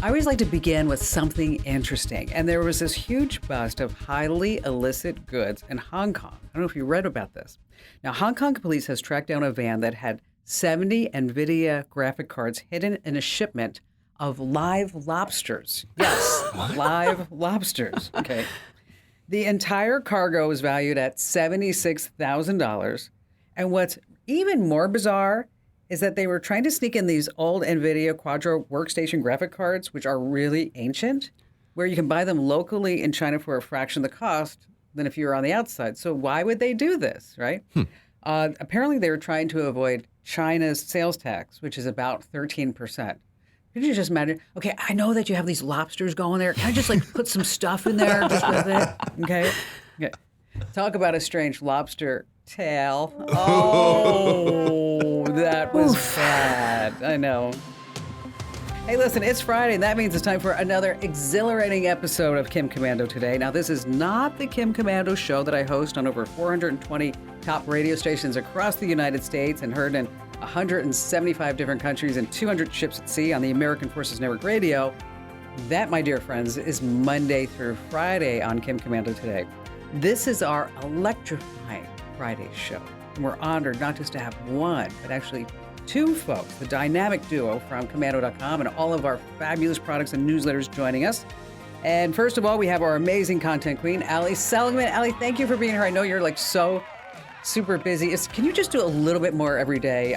I always like to begin with something interesting. And there was this huge bust of highly illicit goods in Hong Kong. I don't know if you read about this. Now, Hong Kong police has tracked down a van that had 70 NVIDIA graphic cards hidden in a shipment of live lobsters. Yes, live lobsters. Okay. The entire cargo was valued at $76,000. And what's even more bizarre is that they were trying to sneak in these old NVIDIA Quadro workstation graphic cards, which are really ancient, where you can buy them locally in China for a fraction of the cost than if you were on the outside. So why would they do this, right? Apparently, they were trying to avoid China's sales tax, which is about 13%. Could you just imagine? Okay, I know that you have these lobsters going there. Can I just put some stuff in there just with it? Okay. Talk about a strange lobster tail. Oh, that was bad. I know. Hey, listen, it's Friday, and that means it's time for another exhilarating episode of Kim Komando Today. Now, this is not the Kim Komando show that I host on over 420 top radio stations across the United States and heard in 175 different countries and 200 ships at sea on the American Forces Network Radio. That, my dear friends, is Monday through Friday on Kim Komando Today. This is our electrifying Friday show. And we're honored not just to have one, but actually two folks, the dynamic duo from Komando.com and all of our fabulous products and newsletters joining us. And first of all, we have our amazing content queen, Ali Seligman. Ali, thank you for being here. I know you're so super busy. Can you just do a little bit more every day?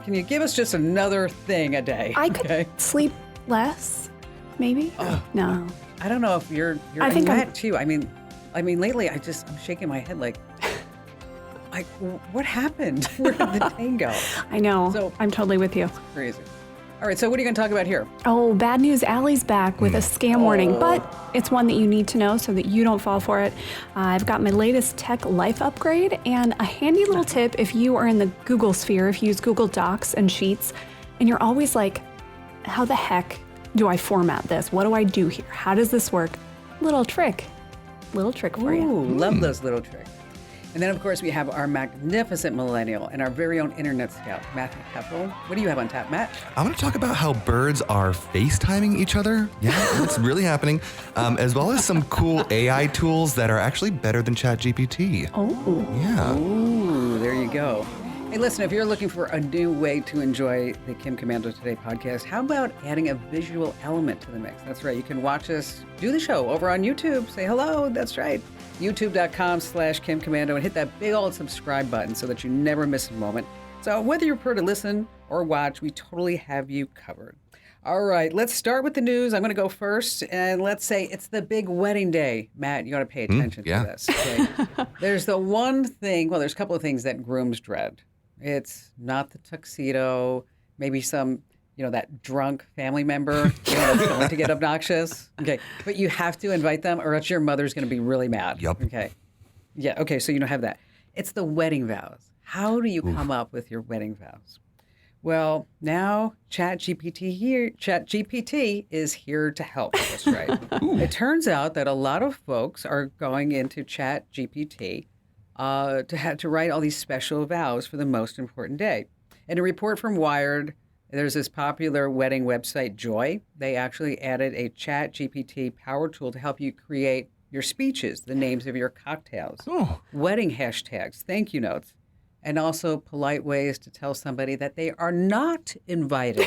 Can you give us just another thing a day? I could sleep less, maybe. Oh, no. I don't know if you're I think that too. I mean, lately I'm shaking my head like, what happened? Where did the day go? I know. So, I'm totally with you. Crazy. All right, so what are you going to talk about here? Oh, bad news. Allie's back with a scam warning, but it's one that you need to know so that you don't fall for it. I've got my latest tech life upgrade and a handy little tip if you are in the Google sphere, if you use Google Docs and Sheets, and you're always like, how the heck do I format this? What do I do here? How does this work? Little trick for you. Ooh, love those little tricks. And then, of course, we have our magnificent millennial and our very own internet scout, Matthew Heffel. What do you have on tap, Matt? I'm going to talk about how birds are FaceTiming each other. Yeah, it's really happening. As well as some cool AI tools that are actually better than ChatGPT. Oh. Yeah. Ooh, there you go. Hey, listen, if you're looking for a new way to enjoy the Kim Komando Today podcast, how about adding a visual element to the mix? That's right. You can watch us do the show over on YouTube. Say hello. That's right. YouTube.com/Kim Komando and hit that big old subscribe button so that you never miss a moment. So whether you prefer to listen or watch, we totally have you covered. All right, let's start with the news. I'm going to go first, and let's say it's the big wedding day. Matt, you got to pay attention to this. Okay? There's the one thing, there's a couple of things that grooms dread. It's not the tuxedo, maybe some, that drunk family member that's going to get obnoxious. Okay, but you have to invite them or else your mother's going to be really mad. Yep. Okay. Yeah, okay, so you don't have that. It's the wedding vows. How do you come up with your wedding vows? Well, now ChatGPT is here to help us, right? It turns out that a lot of folks are going into ChatGPT to write all these special vows for the most important day. In a report from Wired, there's this popular wedding website, Joy. They actually added a ChatGPT power tool to help you create your speeches, the names of your cocktails, wedding hashtags, thank you notes, and also polite ways to tell somebody that they are not invited.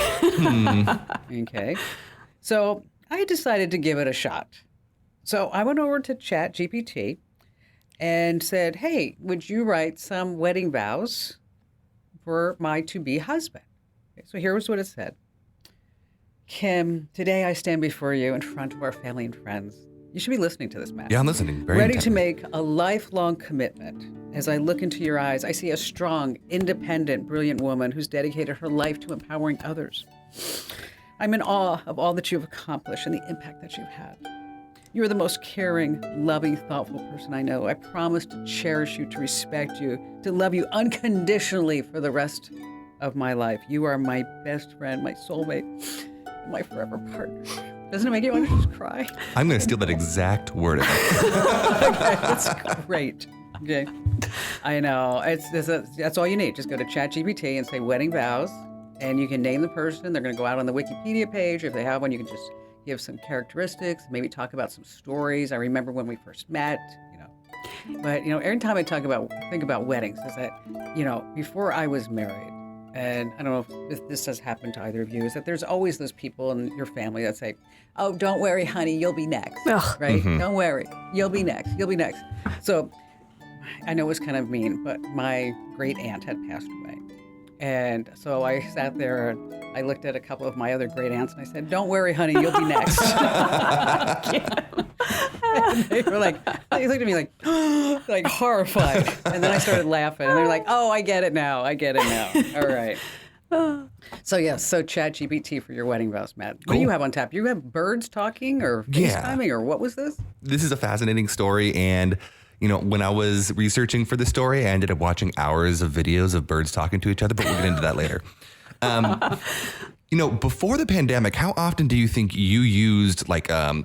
Okay. So I decided to give it a shot. So I went over to ChatGPT and said, hey, would you write some wedding vows for my to-be husband? Okay, so here was what it said. Kim, today I stand before you in front of our family and friends. You should be listening to this, Matt. Yeah, I'm listening. Very Ready intently. to make a lifelong commitment. As I look into your eyes, I see a strong, independent, brilliant woman who's dedicated her life to empowering others. I'm in awe of all that you've accomplished and the impact that you've had. You are the most caring, loving, thoughtful person I know. I promise to cherish you, to respect you, to love you unconditionally for the rest of my life. You are my best friend, my soulmate, my forever partner. Doesn't it make you want to just cry? I'm going to steal that exact word. Okay, that's great. Okay. I know. That's all you need. Just go to ChatGPT and say wedding vows, and you can name the person. They're going to go out on the Wikipedia page. If they have one, you can just give some characteristics, maybe talk about some stories. I remember when we first met, But, every time I think about weddings is that, before I was married, and I don't know if this has happened to either of you, is that there's always those people in your family that say, oh, don't worry, honey, you'll be next, right? Don't worry, you'll be next. So I know it was kind of mean, but my great aunt had passed away. And so I sat there and I looked at a couple of my other great aunts and I said, don't worry, honey, you'll be next. And they were like, they looked at me like horrified. And then I started laughing and they're like, oh, I get it now. All right. So ChatGPT for your wedding vows, Matt. What do you have on tap? You have birds talking or FaceTiming or what was this? This is a fascinating story, and when I was researching for the story, I ended up watching hours of videos of birds talking to each other, but we'll get into that later. Before the pandemic, how often do you think you used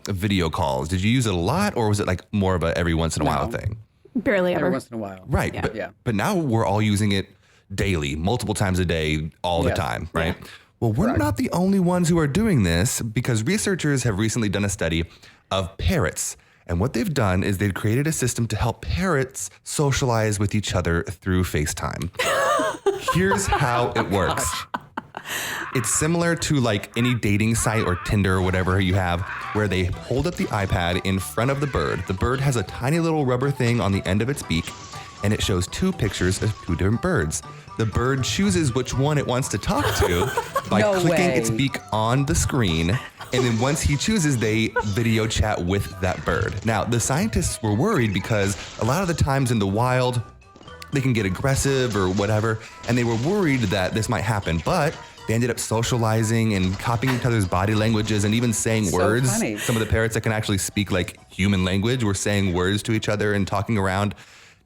video calls? Did you use it a lot, or was it more of a every once in a while thing? Barely ever. Every once in a while. Right. Yeah. But now we're all using it daily, multiple times a day, all the time, right? Yeah. Well, we're not the only ones who are doing this, because researchers have recently done a study of parrots. And what they've done is they've created a system to help parrots socialize with each other through FaceTime. Here's how it works. It's similar to any dating site or Tinder or whatever you have, where they hold up the iPad in front of the bird. The bird has a tiny little rubber thing on the end of its beak, and it shows two pictures of two different birds. The bird chooses which one it wants to talk to by clicking its beak on the screen. And then once he chooses, they video chat with that bird. Now, the scientists were worried because a lot of the times in the wild, they can get aggressive or whatever. And they were worried that this might happen, but they ended up socializing and copying each other's body languages and even saying words. Funny. Some of the parrots that can actually speak human language were saying words to each other and talking around.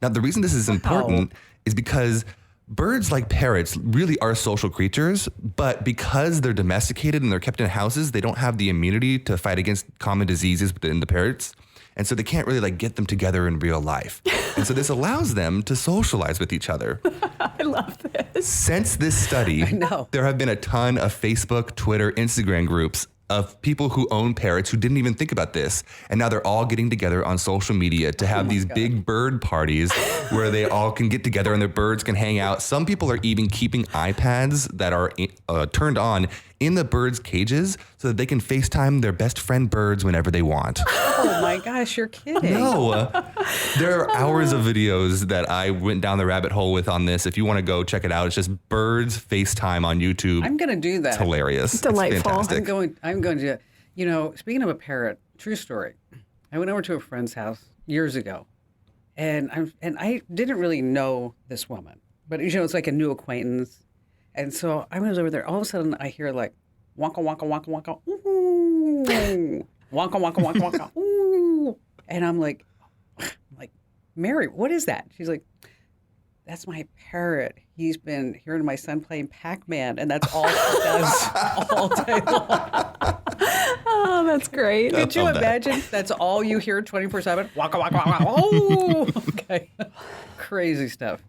Now, the reason this is important is because birds, like parrots, really are social creatures, but because they're domesticated and they're kept in houses, they don't have the immunity to fight against common diseases within the parrots. And so they can't really get them together in real life. And so this allows them to socialize with each other. I love this. Since this study, there have been a ton of Facebook, Twitter, Instagram groups of people who own parrots who didn't even think about this. And now they're all getting together on social media to have these big bird parties where they all can get together and their birds can hang out. Some people are even keeping iPads that are turned on in the birds' cages so that they can FaceTime their best friend birds whenever they want. Oh my gosh, you're kidding. No. There are hours of videos that I went down the rabbit hole with on this. If you want to go check it out, it's just birds FaceTime on YouTube. I'm going to do that. It's hilarious. Delightful. It's fantastic. I'm going to, speaking of a parrot, true story. I went over to a friend's house years ago, and I didn't really know this woman, but it's like a new acquaintance. And so I was over there. All of a sudden, I hear wonka, wonka, wonka, wonka, ooh, wonka, wonka, wonka, wonka, ooh. And I'm like, Mary, what is that? She's like, that's my parrot. He's been hearing my son playing Pac-Man, and that's all he does all day long. Oh, that's great. Could you imagine? That's all you hear 24/7? Waka, waka, waka. Oh, okay. Crazy stuff.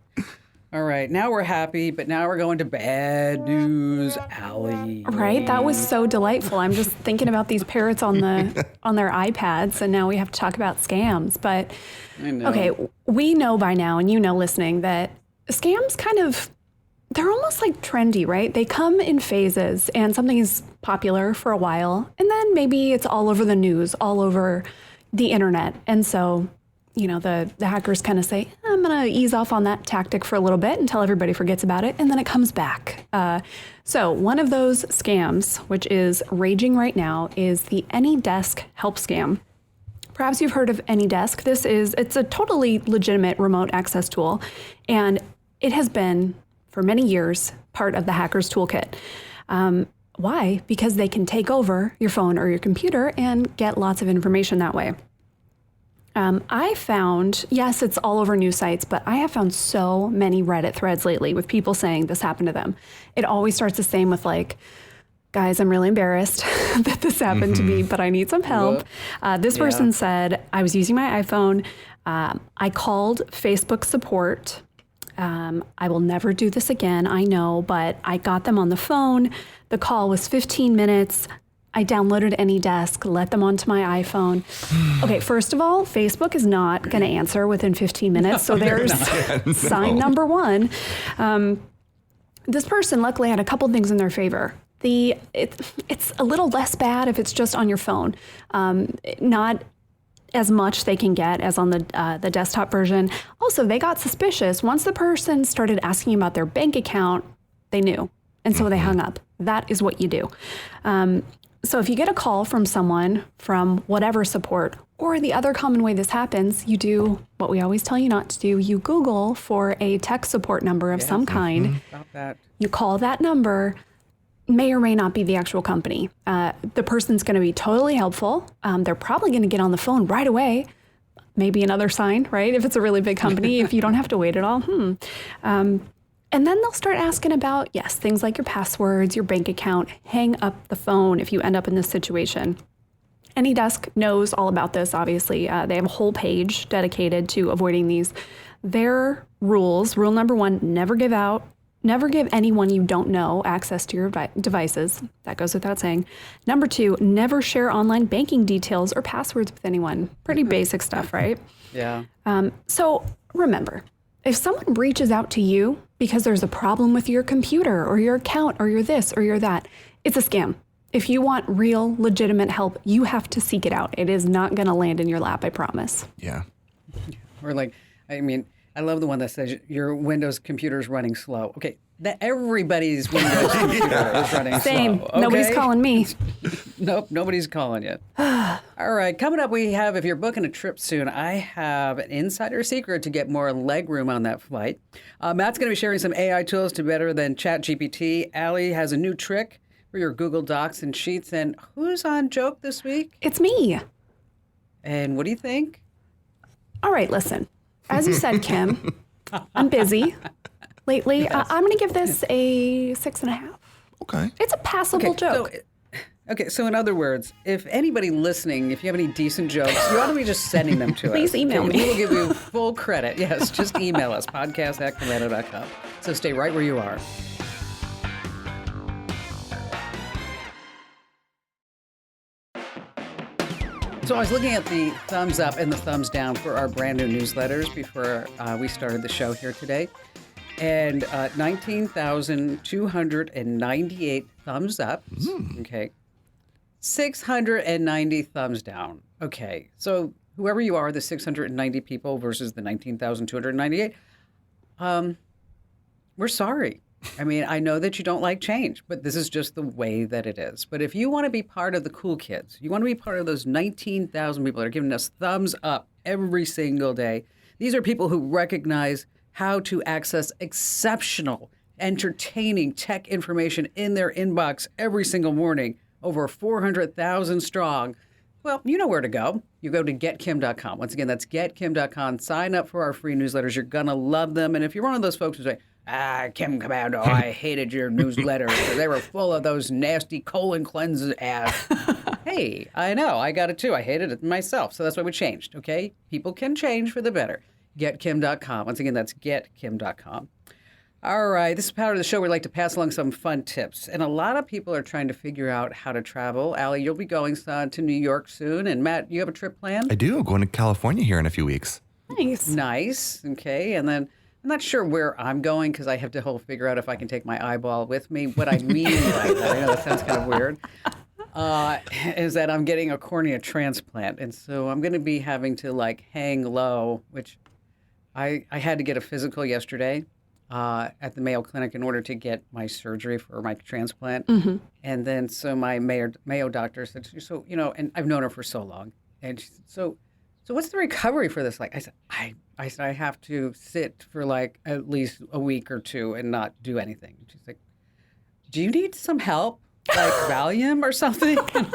All right, now we're happy, but now we're going to bad news, Allie. Right? That was so delightful. I'm just thinking about these parrots on their iPads, and now we have to talk about scams. But okay, we know by now, and listening, that scams they're almost trendy, right? They come in phases, and something is popular for a while, and then maybe it's all over the news, all over the internet. And so the hackers kind of say, I'm going to ease off on that tactic for a little bit until everybody forgets about it, and then it comes back. So one of those scams, which is raging right now, is the AnyDesk help scam. Perhaps you've heard of AnyDesk. It's a totally legitimate remote access tool, and it has been, for many years, part of the hacker's toolkit. Why? Because they can take over your phone or your computer and get lots of information that way. I found, yes, it's all over news sites, but I have found so many Reddit threads lately with people saying this happened to them. It always starts the same with guys, I'm really embarrassed that this happened to me, but I need some help. This person said, I was using my iPhone. I called Facebook support I will never do this again, I know, but I got them on the phone. The call was 15 minutes. I downloaded AnyDesk, let them onto my iPhone. Okay, first of all, Facebook is not going to answer within 15 minutes. So there's sign number one. This person luckily had a couple things in their favor. It's a little less bad if it's just on your phone. Not as much they can get as on the desktop version. Also, they got suspicious. Once the person started asking about their bank account, they knew. And so they hung up. That is what you do. So if you get a call from someone from whatever support, or the other common way this happens, you do what we always tell you not to do. You Google for a tech support number of some kind. Stop that. You call that number. May or may not be the actual company. The person's going to be totally helpful. They're probably going to get on the phone right away. Maybe another sign, right? If it's a really big company, if you don't have to wait at all. And then they'll start asking about, yes, things like your passwords, your bank account. Hang up the phone if you end up in this situation. AnyDesk knows all about this, obviously. They have a whole page dedicated to avoiding these. Their rules, rule number one, never give anyone you don't know access to your devices. That goes without saying. Number two, never share online banking details or passwords with anyone. Pretty basic stuff, right? Yeah. So remember, if someone reaches out to you because there's a problem with your computer or your account or your this or your that, it's a scam. If you want real, legitimate help, you have to seek it out. It is not going to land in your lap, I promise. Yeah. Or like, I love the one that says your Windows computer is running slow. Okay, everybody's Windows computer is running Same. slow. Okay? Nobody's calling me. Nope, nobody's calling yet. All right, coming up, we have, if you're booking a trip soon, I have an insider secret to get more leg room on that flight. Matt's going to be sharing some AI tools to better than ChatGPT. Allie has a new trick for your Google Docs and Sheets. And who's on joke this week? It's me. And what do you think? All right, listen. As you said, Kim, I'm busy lately. Yes. I'm going to give this a 6.5. Okay. It's a passable joke. So in other words, if anybody listening, if you have any decent jokes, you ought to be just sending them to us. Please email me. We will give you full credit. Yes, just email us, podcast@commando.com. So stay right where you are. So I was looking at the thumbs up and the thumbs down for our brand new newsletters before we started the show here today. And 19,298 thumbs up. Okay. 690 thumbs down. Okay. So whoever you are, the 690 people versus the 19,298, we're sorry. I mean, I know that you don't like change, but this is just the way that it is. But if you want to be part of the cool kids, you want to be part of those 19,000 people that are giving us thumbs up every single day, these are people who recognize how to access exceptional, entertaining tech information in their inbox every single morning, over 400,000 strong. Well, you know where to go. You go to getkim.com. Once again, that's getkim.com. Sign up for our free newsletters. You're going to love them. And if you're one of those folks who say, Kim Commando, I hated your newsletters because they were full of those nasty colon cleanses ads. Hey, I know. I got it too. I hated it myself. So that's why we changed, okay? People can change for the better. GetKim.com. Once again, that's GetKim.com. All right. This is part of the show. We like to pass along some fun tips. And a lot of people are trying to figure out how to travel. Allie, you'll be going to New York soon. And Matt, you have a trip planned? I do. Going to California here in a few weeks. Nice. Nice. Okay. And then I'm not sure where I'm going because I have to figure out if I can take my eyeball with me. What I mean by that, I know that sounds kind of weird, is that I'm getting a cornea transplant. And so I'm going to be having to hang low, which I had to get a physical yesterday at the Mayo Clinic in order to get my surgery for my transplant. Mm-hmm. And then so my Mayo doctor said, and I've known her for so long. And she said, so what's the recovery for this like? I said, I have to sit for at least a week or two and not do anything. She's like, do you need some help? Like Valium or something? And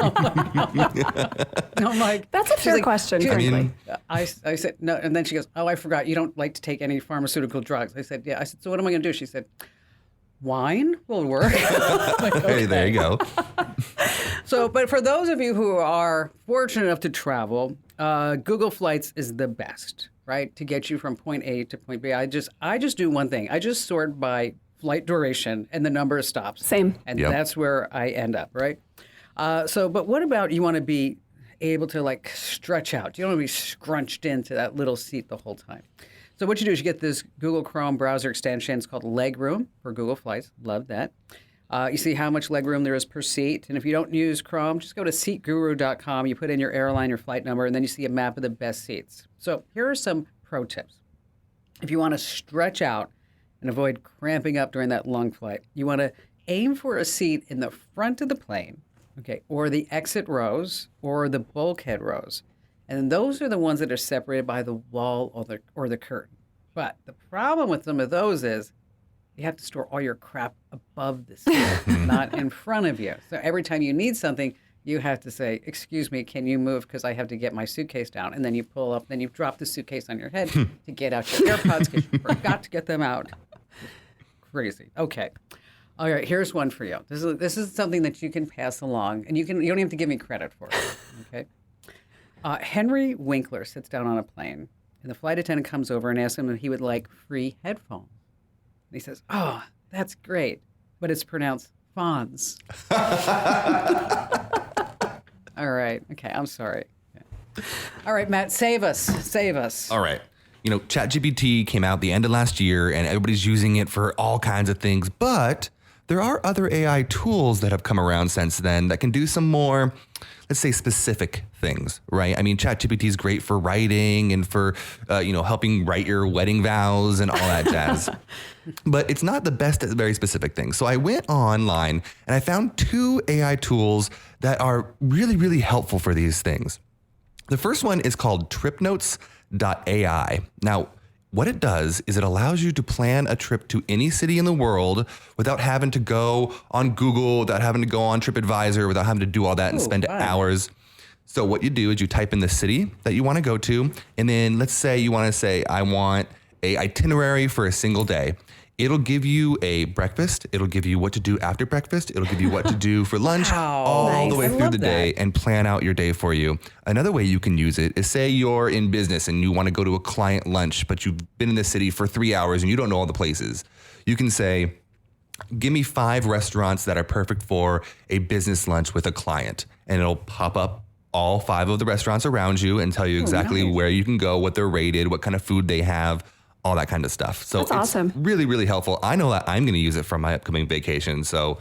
I'm like, that's a fair question, frankly. I said, no. And then she goes, oh, I forgot. You don't like to take any pharmaceutical drugs. I said, yeah. I said, so what am I going to do? She said, wine will work. Like, okay. Hey, there you go. So, but for those of you who are fortunate enough to travel, Google Flights is the best. right, to get you from point A to point B. I just do one thing. I just sort by flight duration and the number of stops. Same. And Yep. that's where I end up, right? But what about you want to be able to like stretch out? You don't want to be scrunched into that little seat the whole time. So what you do is you get this Google Chrome browser extension. It's called Legroom for Google Flights. Love that. You see how much legroom there is per seat. And if you don't use Chrome, just go to seatguru.com. You put in your airline, your flight number, and then you see a map of the best seats. So here are some pro tips. If you want to stretch out and avoid cramping up during that long flight, you want to aim for a seat in the front of the plane, okay, or the exit rows or the bulkhead rows. And those are the ones that are separated by the wall or the curtain. But the problem with some of those is you have to store all your crap above the seat, not in front of you. So every time you need something, you have to say, excuse me, can you move because I have to get my suitcase down. And then you pull up, then you drop the suitcase on your head to get out your AirPods because you forgot to get them out. Crazy. Okay. All right, here's one for you. This is something that you can pass along, and you don't even have to give me credit for it, okay? Henry Winkler sits down on a plane, and the flight attendant comes over and asks him if he would like free headphones. And he says, oh, that's great, but it's pronounced Fonz. All right. Okay, I'm sorry. Okay. All right, Matt, save us. Save us. All right. You know, ChatGPT came out the end of last year and everybody's using it for all kinds of things, but there are other AI tools that have come around since then that can do some more, let's say, specific things, right? I mean, ChatGPT is great for writing and for, helping write your wedding vows and all that jazz. But it's not the best at very specific things. So I went online and I found 2 AI tools that are really, really helpful for these things. The first one is called tripnotes.ai. Now, what it does is it allows you to plan a trip to any city in the world without having to go on Google, without having to go on TripAdvisor, without having to do all that and spend hours. So what you do is you type in the city that you want to go to, and then let's say you want to say, I want a itinerary for a single day. It'll give you a breakfast. It'll give you what to do after breakfast. It'll give you what to do for lunch all the way through the day and plan out your day for you. Another way you can use it is say you're in business and you want to go to a client lunch, but you've been in the city for 3 hours and you don't know all the places. You can say, give me 5 restaurants that are perfect for a business lunch with a client. And it'll pop up all 5 of the restaurants around you and tell you exactly where you can go, what they're rated, what kind of food they have, all that kind of stuff. So That's awesome. Really, really helpful. I know that I'm going to use it for my upcoming vacation. So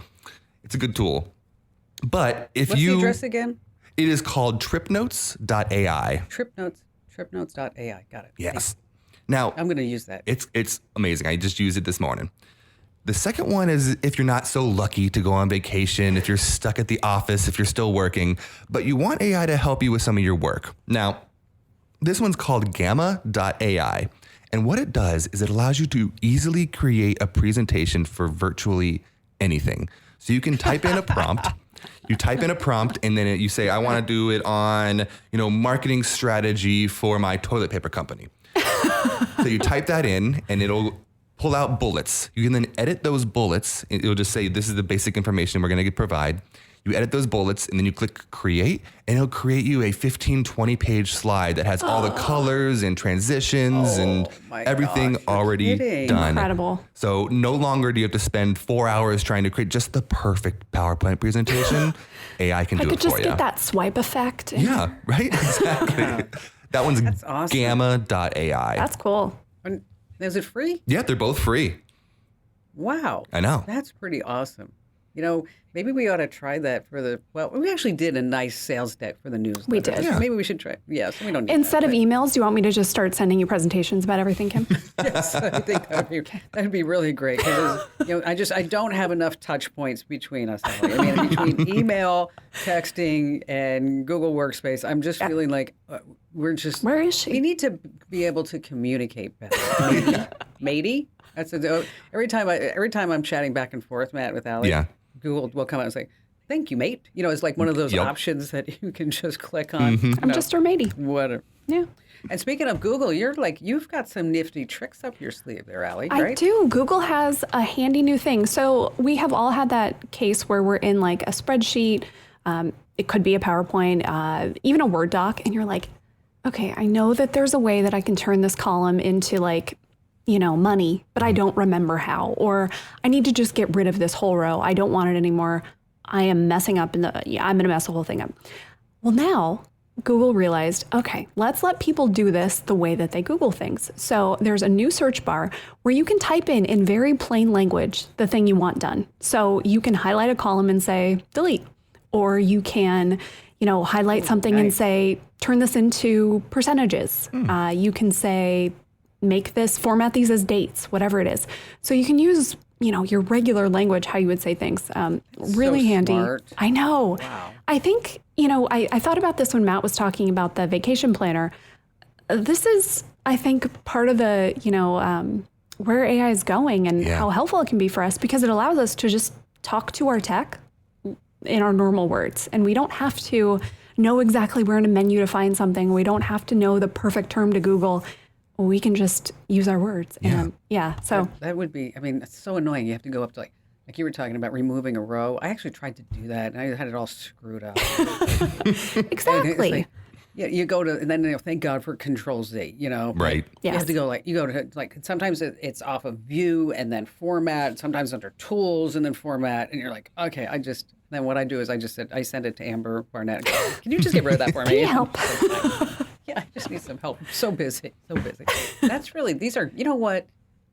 it's a good tool. But if What's the address again? It is called tripnotes.ai. Tripnotes.ai. Got it. Yes. Now, I'm going to use that. It's amazing. I just used it this morning. The second one is if you're not so lucky to go on vacation, if you're stuck at the office, if you're still working, but you want AI to help you with some of your work. Now, this one's called gamma.ai. And what it does is it allows you to easily create a presentation for virtually anything. So you can type in a prompt. You type in a prompt and then you say, I want to do it on, marketing strategy for my toilet paper company. So you type that in and it'll pull out bullets. You can then edit those bullets. It'll just say, this is the basic information we're going to provide. You edit those bullets and then you click create and it'll create you a 15, 20 page slide that has all the colors and transitions and everything already done. Incredible. So no longer do you have to spend 4 hours trying to create just the perfect PowerPoint presentation. AI can do it for you. I could just get that swipe effect. Yeah, right? Exactly. That one's awesome. gamma.ai. That's cool. And is it free? Yeah, they're both free. Wow. I know. That's pretty awesome. Maybe we ought to try that we actually did a nice sales deck for the newsletter. We did. Yeah. Maybe we should try. Yes, we don't need Instead that, of emails, do you want me to just start sending you presentations about everything, Kim? Yes, I think that'd be really great. Because I don't have enough touch points between us, Ellie. I mean, between email, texting, and Google Workspace, I'm just feeling like we're just. Where is she? We need to be able to communicate better. Matey? Every time I'm chatting back and forth, Matt, with Allie, Google will come out and say, "Thank you, mate." It's like one of those options that you can just click on. I'm just her matey. Whatever. Yeah. And speaking of Google, you've got some nifty tricks up your sleeve there, Allie, right? I do. Google has a handy new thing. So we have all had that case where we're in like a spreadsheet. It could be a PowerPoint, even a Word doc, and you're like, okay, I know that there's a way that I can turn this column into like, money, but I don't remember how. Or I need to just get rid of this whole row. I don't want it anymore. I am messing up I'm going to mess the whole thing up. Well, now Google realized, okay, let's let people do this the way that they Google things. So there's a new search bar where you can type in very plain language the thing you want done. So you can highlight a column and say delete, or you can, highlight something and say turn this into percentages. You can say format these as dates, whatever it is. So you can use your regular language, how you would say things. Really so handy. smart. I know. Wow. I think, I thought about this when Matt was talking about the vacation planner. This is, I think, part of the, where AI is going and how helpful it can be for us, because it allows us to just talk to our tech in our normal words. And we don't have to know exactly where in a menu to find something. We don't have to know the perfect term to Google. We can just use our words. And so that would be, it's so annoying. You have to go up to like you were talking about removing a row. I actually tried to do that and I had it all screwed up. exactly. Like, you go to, and then thank God for Control Z, Right. You have to go sometimes it's off of view and then format, sometimes under tools and then format. And you're like, okay, then what I do is I send it to Amber Barnett. And go, can you just get rid of that for me? Can you help? Yeah, I just need some help. I'm so busy. That's really, these are, you know what?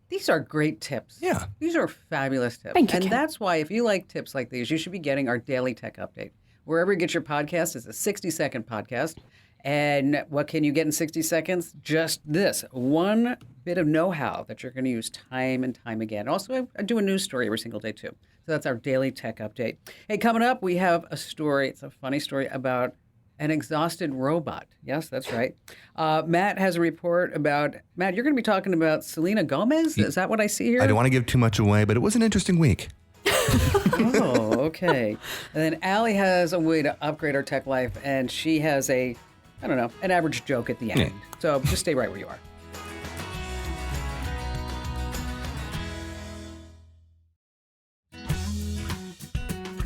These are great tips. Yeah. These are fabulous tips. Thank you, and Kim. that's why if you like tips like these, you should be getting our daily tech update. Wherever you get your podcast, it's a 60-second podcast. And what can you get in 60 seconds? Just this, one bit of know-how that you're going to use time and time again. Also, I do a news story every single day, too. So that's our daily tech update. Hey, coming up, we have a story. It's a funny story about an exhausted robot. Yes, that's right. Matt has a report about, Matt, you're going to be talking about Selena Gomez? Is that what I see here? I don't want to give too much away, but it was an interesting week. Oh, okay. And then Allie has a way to upgrade our tech life, and she has an average joke at the end. So just stay right where you are.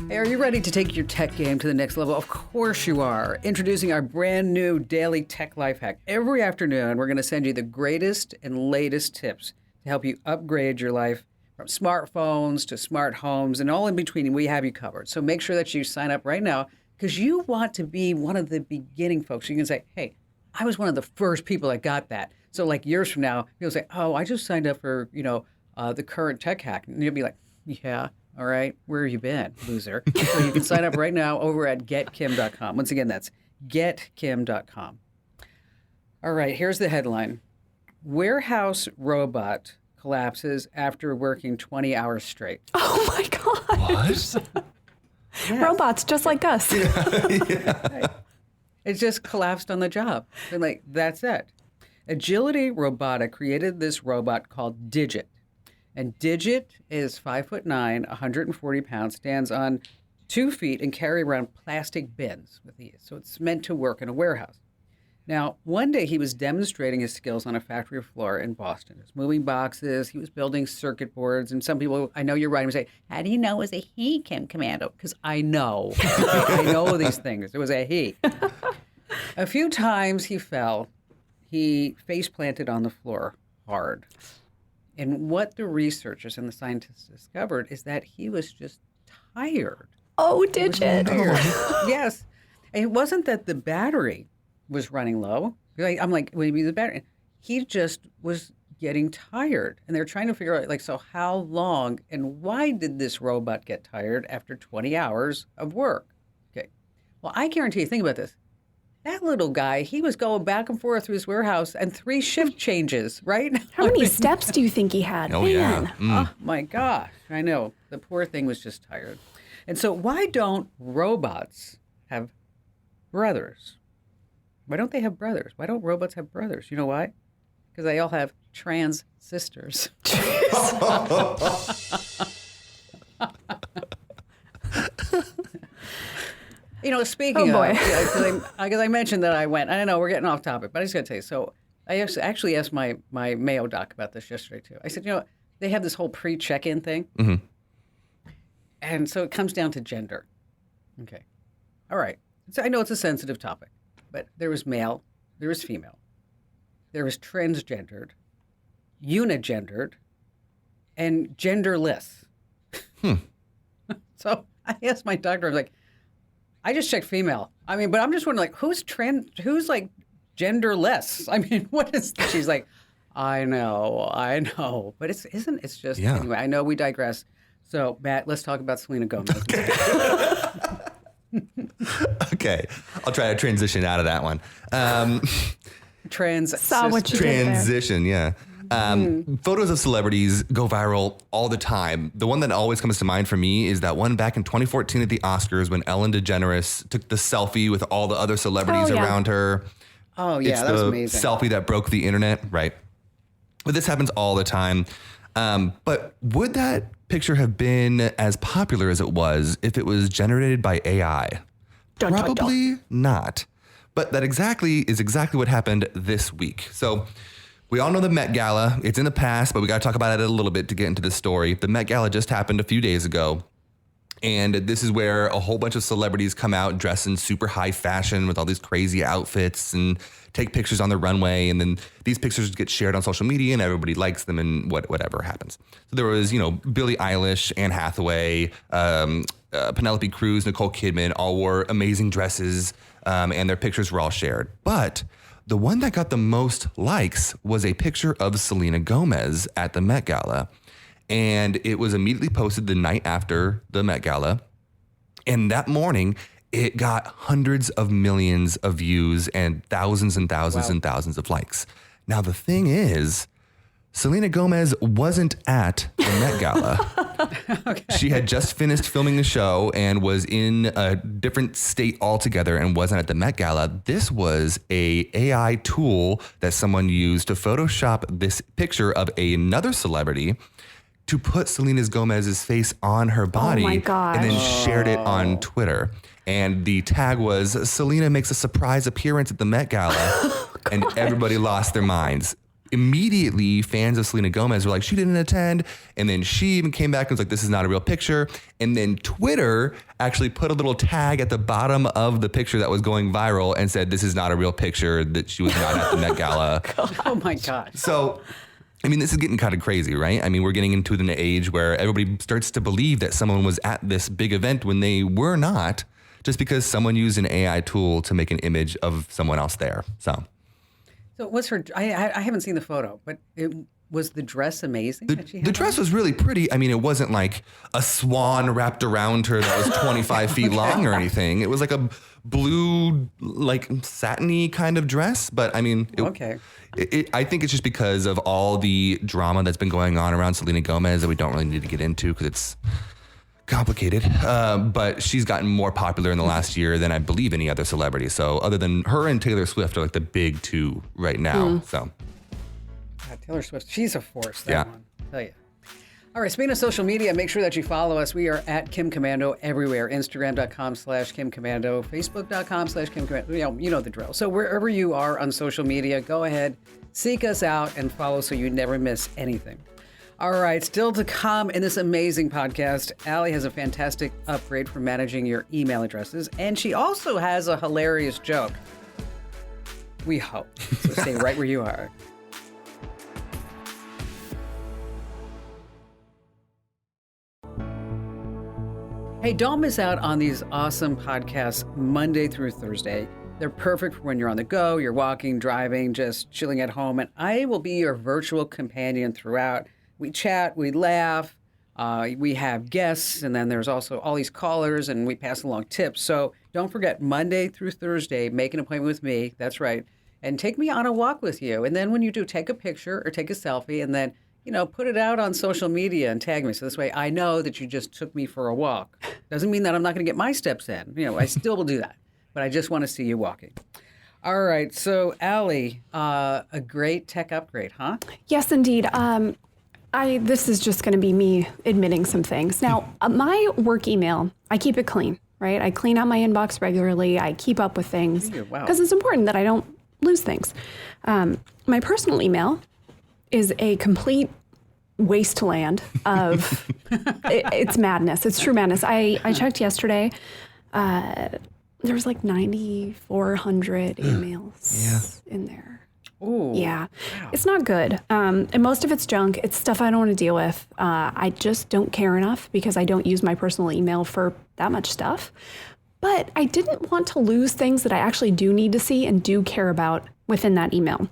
Hey, are you ready to take your tech game to the next level? Of course you are. Introducing our brand new daily tech life hack. Every afternoon, we're going to send you the greatest and latest tips to help you upgrade your life from smartphones to smart homes and all in between. We have you covered. So make sure that you sign up right now because you want to be one of the beginning folks. You can say, hey, I was one of the first people that got that. So like years from now, you'll say, oh, I just signed up for, the current tech hack. And you'll be like, yeah. All right, where have you been, loser? So you can sign up right now over at getkim.com. Once again, that's getkim.com. All right, here's the headline. Warehouse robot collapses after working 20 hours straight. Oh, my God. What? Yes. Robots just like us. Right. It just collapsed on the job. And that's it. Agility Robotic created this robot called Digit. And Digit is 5'9", 140 pounds, stands on 2 feet, and carry around plastic bins with ease. So it's meant to work in a warehouse. Now, one day he was demonstrating his skills on a factory floor in Boston. He was moving boxes, he was building circuit boards, and some people, I know you're right, and say, how do you know it was a he, Kim Commando? Because I know. I know these things. It was a he. A few times he fell. He face planted on the floor hard. And what the researchers and the scientists discovered is that he was just tired. Oh, Digit. Yes. And it wasn't that the battery was running low. I'm like, what do you mean the battery? He just was getting tired. And they're trying to figure out, so how long and why did this robot get tired after 20 hours of work? Okay. Well, I guarantee you, think about this. That little guy, he was going back and forth through his warehouse and 3 shift changes, right? How many steps do you think he had? Oh, Man. yeah. Oh, my gosh. I know. The poor thing was just tired. And so why don't robots have brothers? Why don't they have brothers? Why don't robots have brothers? You know why? Because they all have trans sisters. Speaking boy. of, because I mentioned that I went, I don't know, we're getting off topic, but I just got to tell you. So I actually asked my Mayo doc about this yesterday, too. I said, they have this whole pre-check-in thing. Mm-hmm. And so it comes down to gender. Okay. All right. So I know it's a sensitive topic, but there was male, there is female, there is transgendered, unigendered, and genderless. So I asked my doctor, I was like, I just checked female. I mean, but I'm just wondering, like, who's like genderless? I mean, what is, she's like, I know. But it's just, anyway, I know we digress. So, Matt, let's talk about Selena Gomez. Okay. I'll try to transition out of that one. Saw what you did there. Transition, yeah. Photos of celebrities go viral all the time. The one that always comes to mind for me is that one back in 2014 at the Oscars when Ellen DeGeneres took the selfie with all the other celebrities around her. Oh, yeah, that was amazing. Selfie that broke the internet, right? But this happens all the time. But would that picture have been as popular as it was if it was generated by AI? Probably not. But that is exactly what happened this week. So we all know the Met Gala. It's in the past, but we got to talk about it a little bit to get into the story. The Met Gala just happened a few days ago. And this is where a whole bunch of celebrities come out dressed in super high fashion with all these crazy outfits and take pictures on the runway. And then these pictures get shared on social media and everybody likes them and whatever happens. So there was, Billie Eilish, Anne Hathaway, Penelope Cruz, Nicole Kidman all wore amazing dresses and their pictures were all shared. But the one that got the most likes was a picture of Selena Gomez at the Met Gala. And it was immediately posted the night after the Met Gala. And that morning, it got hundreds of millions of views and thousands and thousands and thousands of likes. Now, the thing is, Selena Gomez wasn't at the Met Gala. Okay. She had just finished filming the show and was in a different state altogether and wasn't at the Met Gala. This was a AI tool that someone used to Photoshop this picture of another celebrity to put Selena Gomez's face on her body and then shared it on Twitter. And the tag was, Selena makes a surprise appearance at the Met Gala, and everybody lost their minds. Immediately, fans of Selena Gomez were like, she didn't attend. And then she even came back and was like, this is not a real picture. And then Twitter actually put a little tag at the bottom of the picture that was going viral and said, this is not a real picture, that she was not at the Met Gala. Oh my God. So, I mean, this is getting kind of crazy, right? I mean, we're getting into an age where everybody starts to believe that someone was at this big event when they were not, just because someone used an AI tool to make an image of someone else there. So what's her? I haven't seen the photo, but was the dress amazing? The dress was really pretty. I mean, it wasn't like a swan wrapped around her that was 25 feet long or anything. It was like a blue, like satiny kind of dress. But I mean, I think it's just because of all the drama that's been going on around Selena Gomez that we don't really need to get into because it's complicated. But she's gotten more popular in the last year than I believe any other celebrity. So other than her and Taylor Swift are like the big two right now. So Taylor Swift, she's a force, that one, I'll tell you. All right, speaking of social media, make sure that you follow us. We are at Kim Commando everywhere. Instagram.com/Kim Commando, Facebook.com/Kim Commando. You know the drill. So wherever you are on social media, go ahead, seek us out and follow so you never miss anything. All right, still to come in this amazing podcast, Allie has a fantastic upgrade for managing your email addresses, and she also has a hilarious joke. We hope. So stay right where you are. Hey, don't miss out on these awesome podcasts Monday through Thursday. They're perfect for when you're on the go, you're walking, driving, just chilling at home, and I will be your virtual companion throughout. We chat, we laugh, we have guests, and then there's also all these callers, and we pass along tips. So don't forget, Monday through Thursday, make an appointment with me, that's right, and take me on a walk with you. And then when you do, take a picture or take a selfie, and then put it out on social media and tag me. So this way I know that you just took me for a walk. Doesn't mean that I'm not going to get my steps in. I still will do that. But I just want to see you walking. All right. So, Allie, a great tech upgrade, huh? Yes, indeed. This is just going to be me admitting some things. Now, my work email, I keep it clean, right? I clean out my inbox regularly. I keep up with things because it's important that I don't lose things. My personal email is a complete wasteland of it's madness. It's true madness. I checked yesterday. There's like 9,400 emails in there. Ooh. Yeah, Wow. it's not good. And most of it's junk. It's stuff I don't want to deal with. I just don't care enough because I don't use my personal email for that much stuff. But I didn't want to lose things that I actually do need to see and do care about within that email.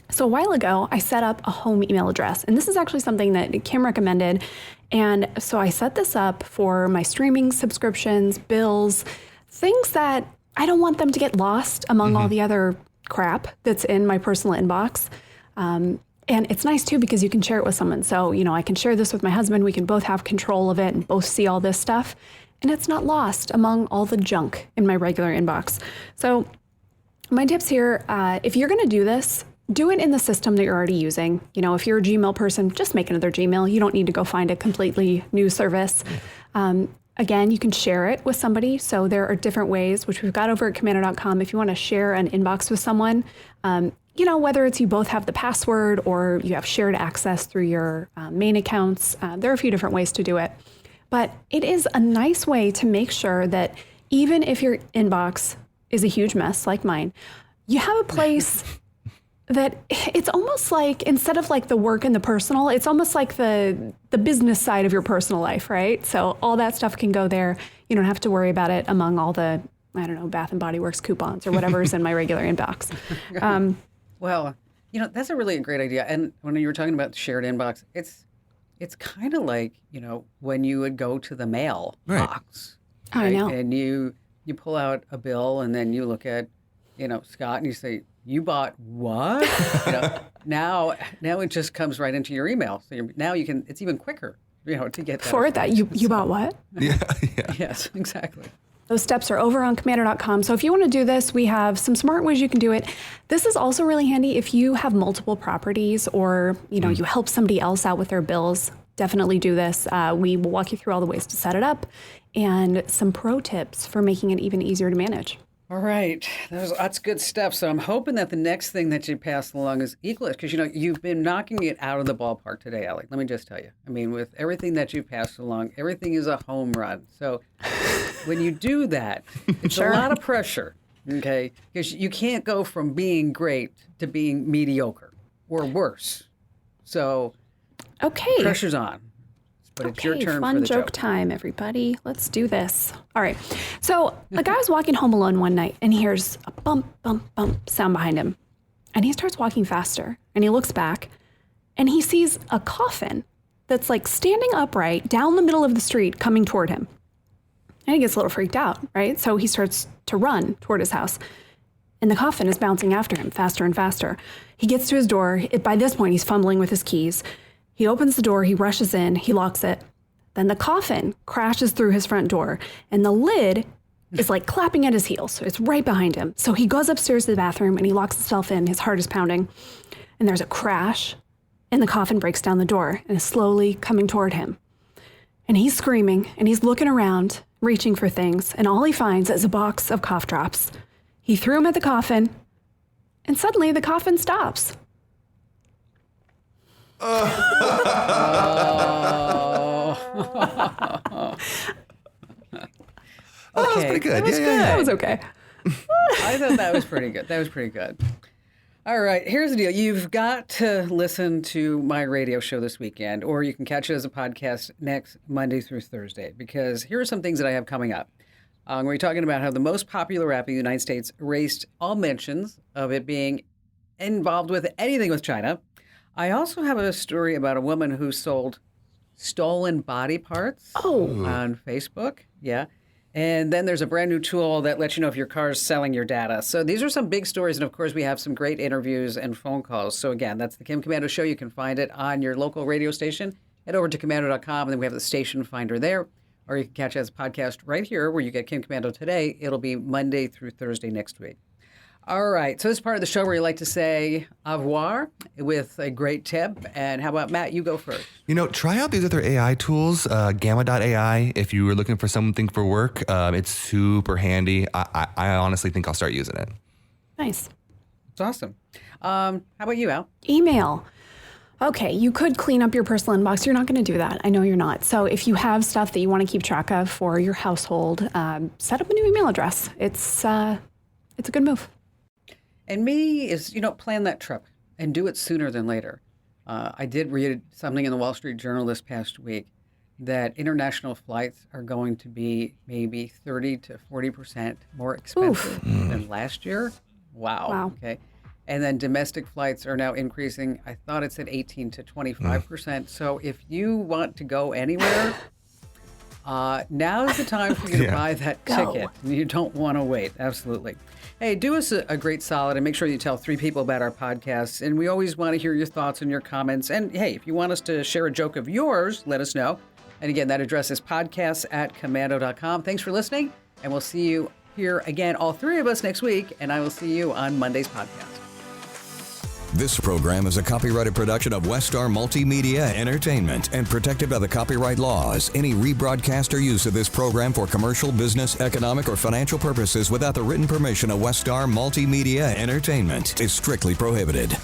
So a while ago, I set up a home email address. And this is actually something that Kim recommended. And so I set this up for my streaming subscriptions, bills, things that I don't want them to get lost among all the other crap that's in my personal inbox. And it's nice too because you can share it with someone. So, I can share this with my husband. We can both have control of it and both see all this stuff. And it's not lost among all the junk in my regular inbox. So my tips here, if you're going to do this, do it in the system that you're already using. If you're a Gmail person, just make another Gmail. You don't need to go find a completely new service. Again, you can share it with somebody. So there are different ways, which we've got over at Commando.com. If you want to share an inbox with someone, whether it's you both have the password or you have shared access through your main accounts, there are a few different ways to do it. But it is a nice way to make sure that even if your inbox is a huge mess like mine, you have a place that it's almost like, instead of like the work and the personal, it's almost like the business side of your personal life, right? So all that stuff can go there. You don't have to worry about it among all the, Bath and Body Works coupons or whatever's in my regular inbox. Well, that's a really great idea. And when you were talking about the shared inbox, it's kind of like, when you would go to the mail box. I know. And you pull out a bill and then you look at, Scott, and you say, you bought what? Now it just comes right into your email. So now you can, it's even quicker, to get that. For that, you bought what? Yeah. Yes, exactly. Those steps are over on Commando.com. So if you want to do this, we have some smart ways you can do it. This is also really handy if you have multiple properties or, you help somebody else out with their bills. Definitely do this. We will walk you through all the ways to set it up and some pro tips for making it even easier to manage. All right. That's good stuff. So I'm hoping that the next thing that you pass along is equal, because, you've been knocking it out of the ballpark today, Allie. Let me just tell you. I mean, with everything that you passed along, everything is a home run. So when you do that, it's a lot of pressure, okay? Because you can't go from being great to being mediocre or worse. So pressure's on. But it's your turn fun for the joke time, everybody. Let's do this. All right. So the guy was walking home alone one night and he hears a bump, bump, bump sound behind him. And he starts walking faster and he looks back and he sees a coffin that's like standing upright down the middle of the street coming toward him. And he gets a little freaked out, right? So he starts to run toward his house. And the coffin is bouncing after him faster and faster. He gets to his door. By this point, he's fumbling with his keys. He opens the door, he rushes in, he locks it. Then the coffin crashes through his front door and the lid is like clapping at his heels. So it's right behind him. So he goes upstairs to the bathroom and he locks himself in, his heart is pounding. And there's a crash and the coffin breaks down the door and is slowly coming toward him. And he's screaming and he's looking around, reaching for things. And all he finds is a box of cough drops. He threw them at the coffin and suddenly the coffin stops. Oh. That was pretty good. That was okay. I thought that was pretty good. All right, here's the deal. You've got to listen to my radio show this weekend, or you can catch it as a podcast next Monday through Thursday, because here are some things that I have coming up. We're talking about how the most popular app in the United States erased all mentions of it being involved with anything with China. I also have a story about a woman who sold stolen body parts on Facebook. Yeah. And then there's a brand new tool that lets you know if your car is selling your data. So these are some big stories. And of course, we have some great interviews and phone calls. So again, that's the Kim Commando Show. You can find it on your local radio station. Head over to Commando.com, and then we have the station finder there. Or you can catch it as a podcast right here where you get Kim Commando today. It'll be Monday through Thursday next week. All right. So this is part of the show where you like to say au revoir with a great tip. And how about, Matt, you go first. Try out these other AI tools, Gamma.ai, if you were looking for something for work. It's super handy. I honestly think I'll start using it. Nice. It's awesome. How about you, Al? Email. Okay, you could clean up your personal inbox. You're not going to do that. I know you're not. So if you have stuff that you want to keep track of for your household, set up a new email address. It's a good move. And me is, plan that trip and do it sooner than later. I did read something in the Wall Street Journal this past week that international flights are going to be maybe 30 to 40% more expensive than last year. Wow. Okay. And then domestic flights are now increasing. I thought it said 18 to 25%. So if you want to go anywhere, now is the time for you to buy that ticket. You don't want to wait. Absolutely. Hey, do us a great solid and make sure you tell 3 people about our podcasts. And we always want to hear your thoughts and your comments. And hey, if you want us to share a joke of yours, let us know. And again, that address is podcasts@komando.com. Thanks for listening. And we'll see you here again, all 3 of us next week. And I will see you on Monday's podcast. This program is a copyrighted production of Westar Multimedia Entertainment and protected by the copyright laws. Any rebroadcast or use of this program for commercial, business, economic, or financial purposes without the written permission of Westar Multimedia Entertainment is strictly prohibited.